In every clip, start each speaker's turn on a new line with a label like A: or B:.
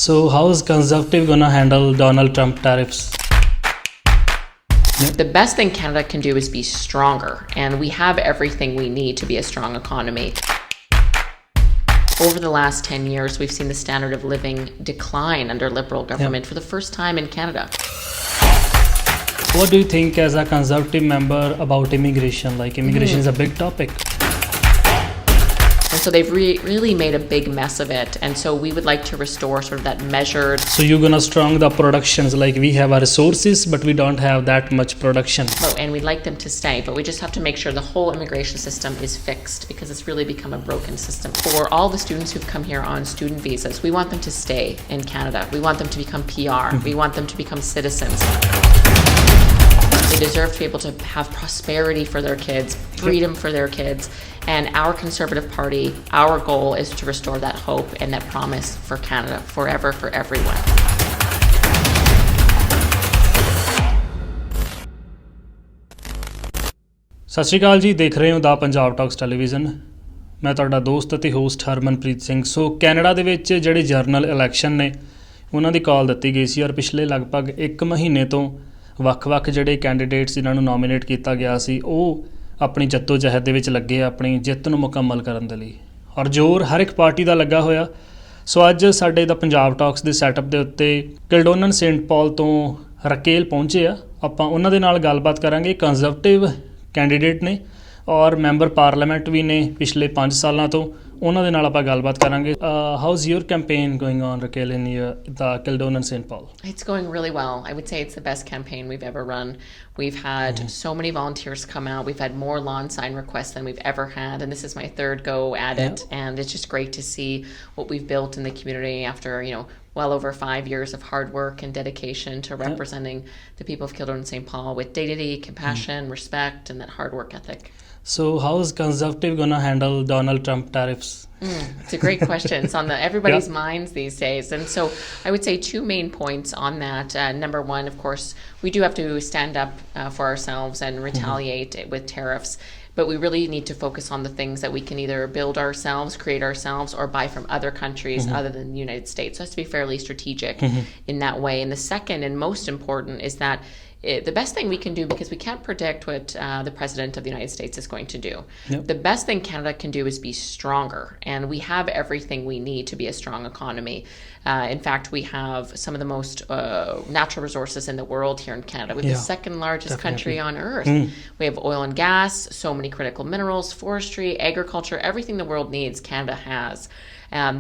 A: So how is Conservative gonna handle Donald Trump tariffs?
B: The best thing Canada can do is be stronger, and we have everything we need to be a strong economy. Over the last 10 years, we've seen the standard of living decline under Liberal government for the first time in Canada.
A: What do you think as a Conservative member about immigration? Like immigration is a big topic.
B: And so they've really made a big mess of it. And so we would like to restore sort of that measured.
A: So you're gonna strong the productions, like we have our resources, but we don't have that much production.
B: Oh, and we'd like them to stay, but we just have to make sure the whole immigration system is fixed because it's really become a broken system. For all the students who've come here on student visas, we want them to stay in Canada. We want them to become PR. We want them to become citizens. They deserve to be able to have prosperity for their kids, freedom for their kids. And our Conservative Party, our goal is to restore that hope and that promise for Canada forever, for everyone.
A: ਸਤਿ ਸ਼੍ਰੀ ਅਕਾਲ ਜੀ, ਦੇਖ ਰਹੇ ਹੋ ਦਾ Punjab talks television. ਮੈਂ ਤੁਹਾਡਾ ਦੋਸਤ ਅਤੇ host Harmanpreet Singh. ਸੋ Canada ਦੇ ਵਿੱਚ ਜਿਹੜੇ ਜਨਰਲ ਇਲੈਕਸ਼ਨ ਨੇ ਉਹਨਾਂ ਦੀ ਕਾਲ ਦਿੱਤੀ ਗਈ ਸੀ ਔਰ ਪਿਛਲੇ ਲਗਭਗ 1 ਮਹੀਨੇ ਤੋਂ ਵੱਖ-ਵੱਖ ਜਿਹੜੇ ਕੈਂਡੀਡੇਟਸ ਜਿਨ੍ਹਾਂ ਨੂੰ ਨੋਮੀਨੇਟ ਕੀਤਾ ਗਿਆ ਸੀ ਉਹ ਆਪਣੀ ਜੱਦੋ ਜਹਿਦ ਦੇ ਵਿੱਚ ਲੱਗੇ ਆਪਣੀ ਜਿੱਤ ਨੂੰ ਮੁਕੰਮਲ ਕਰਨ ਦੇ ਲਈ, ਔਰ ਜ਼ੋਰ ਹਰ ਇੱਕ ਪਾਰਟੀ ਦਾ ਲੱਗਾ ਹੋਇਆ। ਸੋ ਅੱਜ ਸਾਡੇ ਦਾ ਪੰਜਾਬ ਟਾਕਸ ਦੇ ਸੈਟਅਪ ਦੇ ਉੱਤੇ ਕਿਲਡੋਨਨ ਸੇਂਟ ਪੌਲ ਤੋਂ ਰਕੇਲ ਪਹੁੰਚੇ ਆ। ਆਪਾਂ ਉਹਨਾਂ ਦੇ ਨਾਲ ਗੱਲਬਾਤ ਕਰਾਂਗੇ। ਕੰਜ਼ਰਵੇਟਿਵ ਕੈਂਡੀਡੇਟ ਨੇ ਔਰ ਮੈਂਬਰ ਪਾਰਲੀਮੈਂਟ ਵੀ ਨੇ ਪਿਛਲੇ 5 ਸਾਲਾਂ ਤੋਂ। ਉਹਨਾਂ ਦੇ ਨਾਲ ਆਪਾਂ ਗੱਲਬਾਤ ਕਰਾਂਗੇ। How's your campaign going on Raquel in the Kildonan St. Paul?
B: It's going really well. I would say it's the best campaign we've ever run. We've had so many volunteers come out. We've had more lawn sign requests than we've ever had, and this is my 3rd go at it. And it's just great to see what we've built in the community after, well over 5 years of hard work and dedication to representing the people of Kildonan St. Paul with dignity, compassion, respect, and that hard work ethic.
A: So how is Conservative gonna handle Donald Trump tariffs?
B: It's a great question. It's on everybody's minds these days. And so I would say 2 main points on that. Number one, of course, we do have to stand up for ourselves and retaliate with tariffs. But we really need to focus on the things that we can either build ourselves, create ourselves, or buy from other countries other than the United States. So it has to be fairly strategic in that way. And the second and most important is that the best thing we can do, because we can't predict what the President of the United States is going to do. The best thing Canada can do is be stronger, and we have everything we need to be a strong economy. In fact, we have some of the most natural resources in the world here in Canada. We're the 2nd largest country on earth. We have oil and gas, so many critical minerals, forestry, agriculture, everything the world needs, Canada has.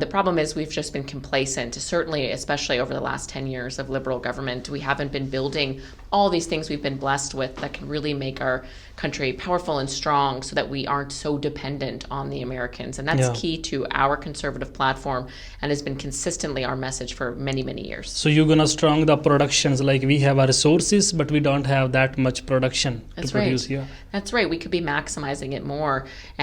B: The problem is we've just been complacent, certainly, especially over the last 10 years of Liberal government. We haven't been building all these things we've been blessed with that can really make our country powerful and strong so that we aren't so dependent on the Americans. And that's key to our Conservative platform and has been consistently our message for many, many years.
A: So you're going to strong the productions, like we have our resources, but we don't have that much production to produce here.
B: That's right. We could be maximizing it more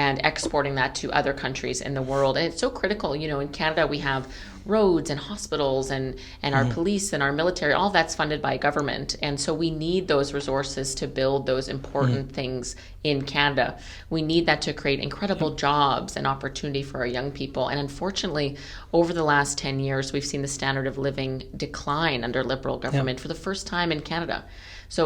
B: and exporting that to other countries in the world. And it's so critical. In Canada, we have roads and hospitals and our police and our military, all that's funded by government. And so we need those resources to build those important things in Canada. We need that to create incredible jobs and opportunity for our young people. And unfortunately, over the last 10 years, we've seen the standard of living decline under Liberal government for the first time in Canada. So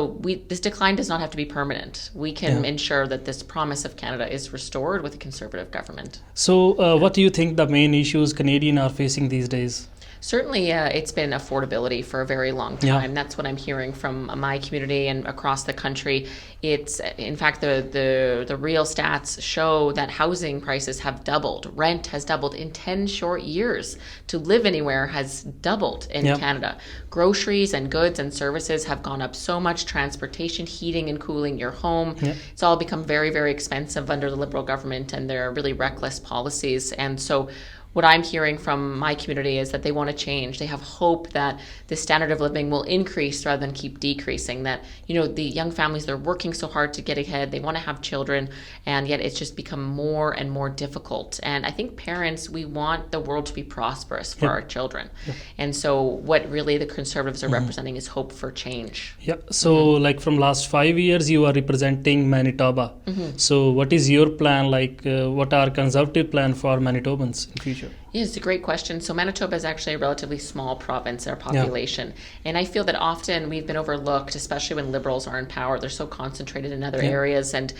B: this decline does not have to be permanent. We can ensure that this promise of Canada is restored with a Conservative government.
A: So what do you think the main issues Canadians are facing these days?
B: Certainly, it's been affordability for a very long time. That's what I'm hearing from my community and across the country. It's, in fact, the real stats show that housing prices have doubled. Rent has doubled in 10 short years. To live anywhere has doubled in Canada. Groceries and goods and services have gone up so much. Transportation, heating and cooling your home. It's all become very, very expensive under the Liberal government and their really reckless policies. And so what I'm hearing from my community is that they want to change. They have hope that the standard of living will increase rather than keep decreasing. That, the young families, they're working so hard to get ahead. They want to have children, and yet it's just become more and more difficult. And I think parents, we want the world to be prosperous for our children. And so what really the Conservatives are representing is hope for change.
A: So like from last 5 years, you are representing Manitoba. So what is your plan? Like what are Conservative plan for Manitobans in future?
B: Yeah, it's a great question. So Manitoba is actually a relatively small province, our population. And I feel that often we've been overlooked, especially when Liberals are in power. They're so concentrated in other areas. And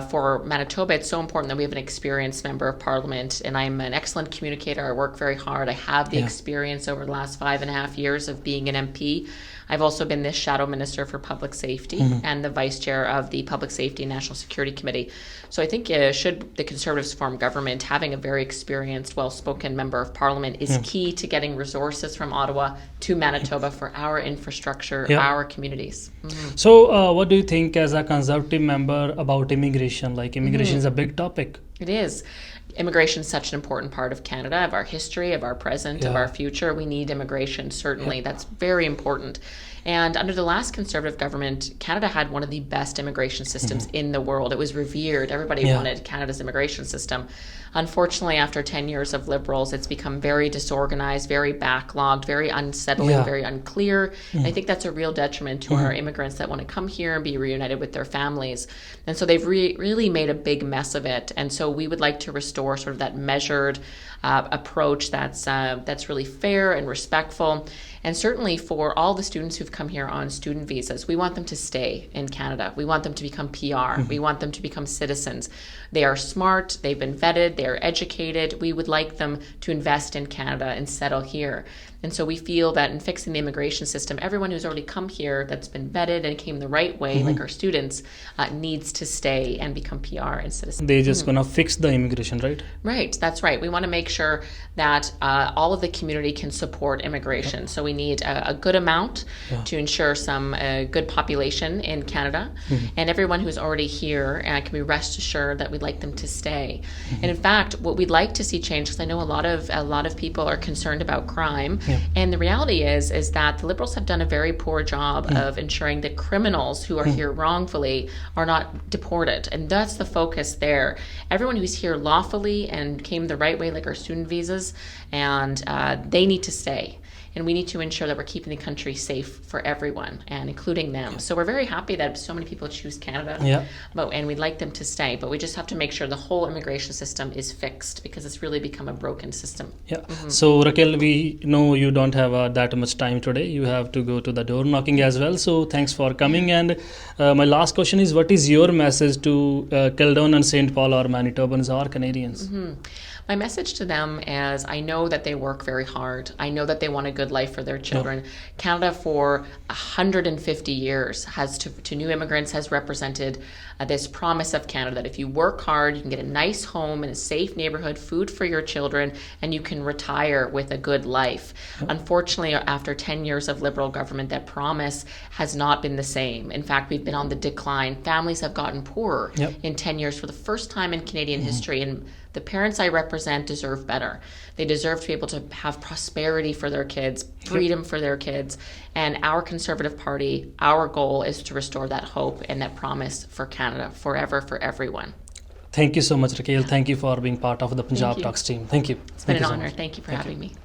B: for Manitoba, it's so important that we have an experienced member of parliament. And I'm an excellent communicator. I work very hard. I have the experience over the last 5.5 years of being an MP. I've also been the Shadow Minister for Public Safety and the Vice Chair of the Public Safety and National Security Committee. So I think should the Conservatives form government, having a very experienced, well-spoken member of Parliament is key to getting resources from Ottawa to Manitoba for our infrastructure, our communities.
A: So what do you think as a Conservative member about immigration? Like immigration is a big topic.
B: It is. Immigration is such an important part of Canada, of our history, of our present, of our future. We need immigration, certainly. That's very important. And under the last Conservative government, Canada had one of the best immigration systems in the world. It was revered. Everybody wanted Canada's immigration system. Unfortunately, after 10 years of Liberals, it's become very disorganized, very backlogged, very unsettling, very unclear. And I think that's a real detriment to our immigrants that want to come here and be reunited with their families. And so they've really made a big mess of it. And so we would like to restore sort of that measured approach that's really fair and respectful. And certainly for all the students who've come here on student visas, we want them to stay in Canada. We want them to become PR. We want them to become citizens. They are smart. They've been vetted. They are educated. We would like them to invest in Canada and settle here. And so we feel that in fixing the immigration system, everyone who's already come here that's been vetted and came the right way, like our students, needs to stay and become PR and citizens.
A: They're just going to fix the immigration, right?
B: Right, that's right. We want to make sure that all of the community can support immigration. So we need a good amount to ensure some good population in Canada. And everyone who's already here can be rest assured that we'd like them to stay. And in fact, what we'd like to see change, because I know a lot of people are concerned about crime. And the reality is that the Liberals have done a very poor job of ensuring that criminals who are here wrongfully are not deported. And that's the focus there. Everyone who's here lawfully and came the right way, like our student visas, and they need to stay. And we need to ensure that we're keeping the country safe for everyone, and including them. So we're very happy that so many people choose Canada, and we'd like them to stay. But we just have to make sure the whole immigration system is fixed, because it's really become a broken system.
A: So Raquel, we know you don't have that much time today. You have to go to the door knocking as well. So thanks for coming. And my last question is, what is your message to Kildon and St. Paul, or Manitobans or Canadians?
B: My message to them is, I know that they work very hard. I know that they want a good life for their children. Canada for 150 years to new immigrants has represented this promise of Canada that if you work hard, you can get a nice home in a safe neighborhood, food for your children, and you can retire with a good life. Unfortunately, after 10 years of Liberal government, that promise has not been the same. In fact, we've been on the decline. Families have gotten poorer in 10 years for the first time in Canadian history, and the parents I represent deserve better. They deserve to be able to have prosperity for their kids, freedom for their kids. And our Conservative Party, our goal is to restore that hope and that promise for Canada forever, for everyone.
A: Thank you so much, Raquel. Thank you for being part of the Punjab Talks team. Thank you.
B: It's been
A: an
B: honor. Thank you for having me.